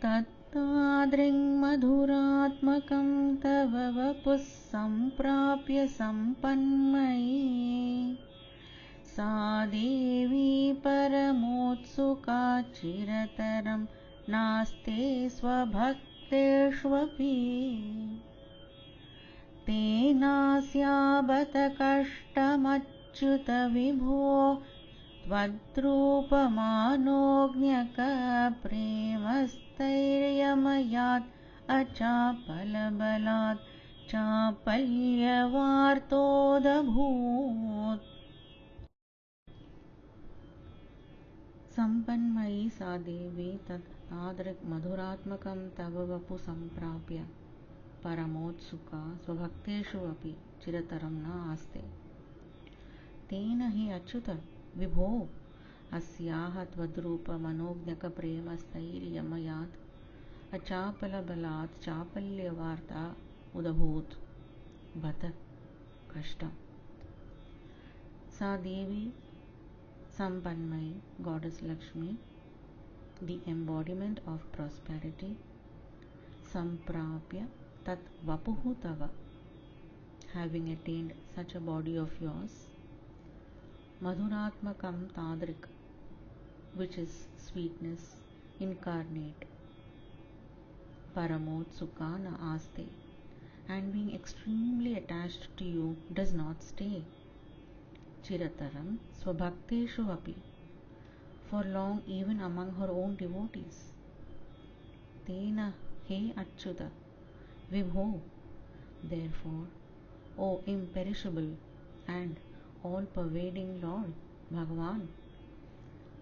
तत्तादृङ्मधुरात्मकं तव वपुः सम्प्राप्य सम्पन्मयी सा देवी परमोत्सुका चिरतरं नास्ते स्वभक्तेष्वपि तेनास्याबत कष्टमच्युत विभो त्वद्रूपमानोज्ञकप्रेमस्थैर्यमयात् अचापलबलात् चापल्यवार्तोऽदभूत् सम्पन्मयी सा देवी तत् तादृक्मधुरात्मकं तव वपु सम्प्राप्य परमोत्सुका स्वभक्तेषु अपि चिरतरं न आस्ते तेन हि अच्युत विभो अस्याः त्वद्रूपमनोज्ञकप्रेमस्थैर्यमयात् अचापलबलात् चापल्यवार्ता उदभूत् बत कष्टम् सा देवी Sampanmayi, Goddess Lakshmi, the embodiment of prosperity, Samprapya Tat Vapuhu Tava, having attained such a body of yours, Madhuratmakam Tadrik, which is sweetness incarnate, Paramot Sukhana Aste, and being extremely attached to you does not stay. Chirataram Swabhakteshu api, for long even among her own devotees. Tena he Achyuta Vibho, therefore, O imperishable and all-pervading Lord Bhagavan,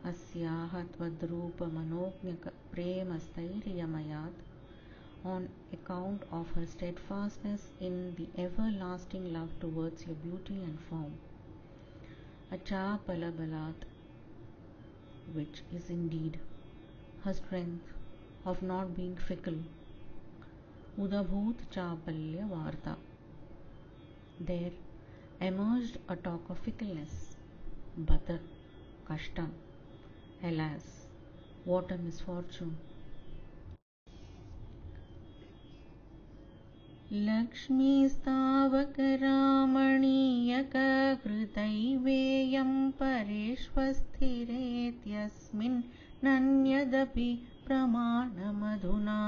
Asyaha Tvadrupa Manognyaka Premastairyamayat, on account of her steadfastness in the everlasting love towards your beauty and form, Achapalabalat, which is indeed her strength of not being fickle, Udabhut Chapalya Varta, there emerged a talk of fickleness, Bata, Kashtam, alas, what a misfortune. लक्ष्मीस्तावकरामणीयकहृदैवेयं परेष्वस्थिरेत्यस्मिन् नन्यदपि प्रमाणमधुना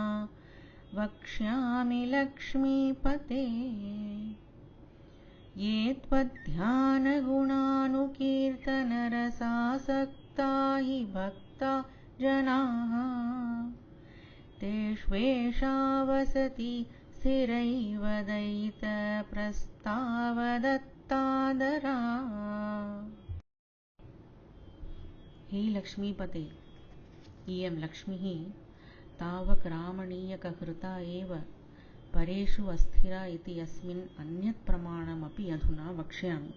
वक्ष्यामि लक्ष्मीपते ये त्वद्ध्यानगुणानुकीर्तनरसासक्ता हि भक्ता जनाः तेष्वेषा वसति स्थिरैव दयितप्रस्तावदत्तादरा हे लक्ष्मीपते इयं लक्ष्मीः तावकरामणीयकहृता एव परेषु अस्थिरा इति अस्मिन् अन्यत् प्रमाणमपि अधुना वक्ष्यामि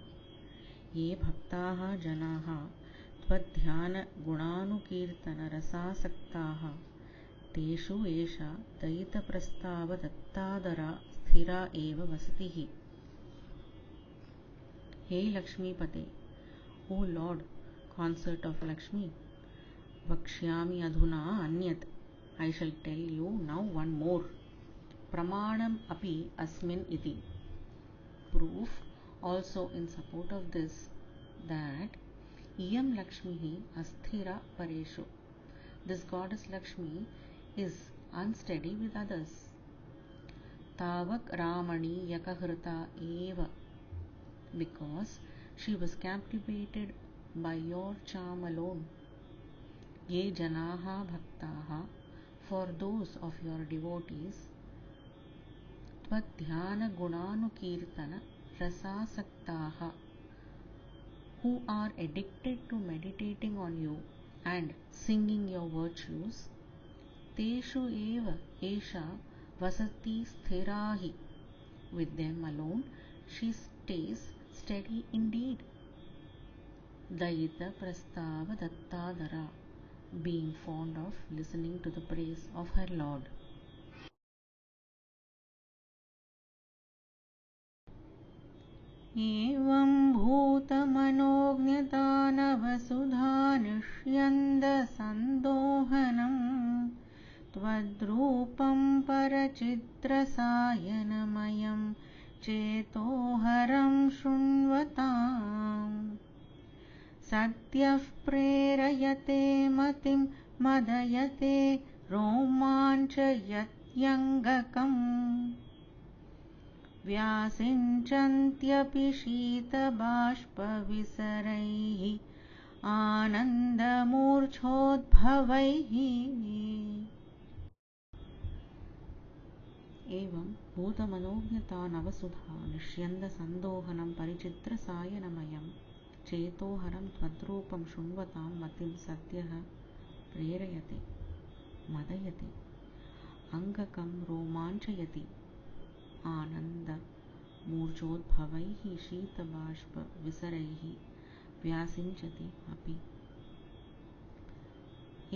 ये भक्ताः जनाः त्वद्ध्यानगुणानुकीर्तनरसासक्ताः तेषु एषा दयितप्रस्तावदत्तादरा स्थिरा एव वसतिः हे लक्ष्मीपते O Lord, consort of Lakshmi, Vakshyami adhuna anyat, I shall tell you now one more. Pramanam api asmin iti. Proof also in support of this that Iyam Lakshmi asthira pareshu. This goddess Lakshmi is unsteady with others. Tavak Ramani Yakahrita eva, because she was captivated by your charm alone. Ye janaha bhaktaha, for those of your devotees, tvaddhyana gunanukirtana rasasaktaha, who are addicted to meditating on you and singing your virtues, teshu eva esha vasati sthirahi, with them alone she stays steady indeed. Dayita prastava dattadara, being fond of listening to the praise of her Lord. Evam bhutamanognyatana vasudha nishyanda sandohanam त्वद्रूपं परचित्रसायनमयं चेतोहरं शृण्वताम् सद्यः प्रेरयते मतिं मदयते रोमाञ्चयत्यङ्गकम् व्यासिञ्चन्त्यपि शीतबाष्पविसरैः आनन्दमूर्च्छोद्भवैः एवं भूतमनोज्ञता नवसुधा निष्यन्दसन्दोहनं परिचित्रसायनमयं चेतोहरं त्वद्रूपं शृण्वतां मतिं सद्यः प्रेरयते मदयते अङ्गकं रोमाञ्चयति आनन्दमूर्च्छोद्भवैः शीतबाष्पविसरैः व्यासिञ्चति अपि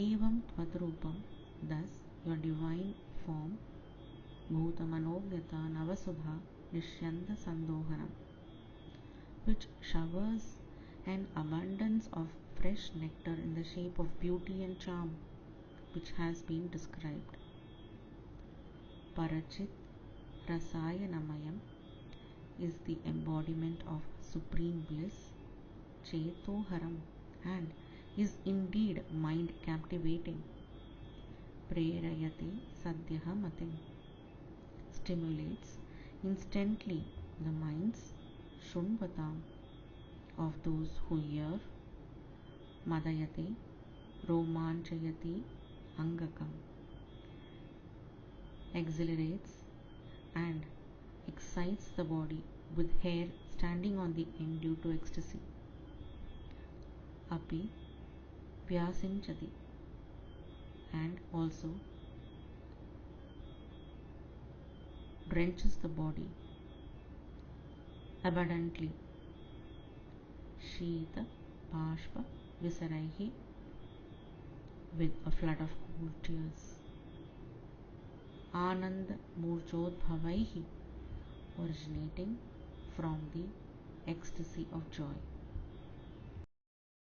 एवं त्वद्रूपं thus your divine form bhutamanognyata navasudha nishyanda sandohanam which showers an abundance of fresh nectar in the shape of beauty and charm which has been described. Parachit Rasayanamayam is the embodiment of supreme bliss, Chetoharam, and is indeed mind captivating. Prerayate Sadhyaha Matim stimulates instantly the minds, Shunvatam, of those who hear, Madayate, Romanchayati, Angakam, exhilarates and excites the body with hair standing on the end due to ecstasy. Api Vyasinchati, and also drenches the body abundantly. Shita Bashpa Visaraihi, with a flood of cool tears. Anand Murchodbhavaihi, originating from the ecstasy of joy.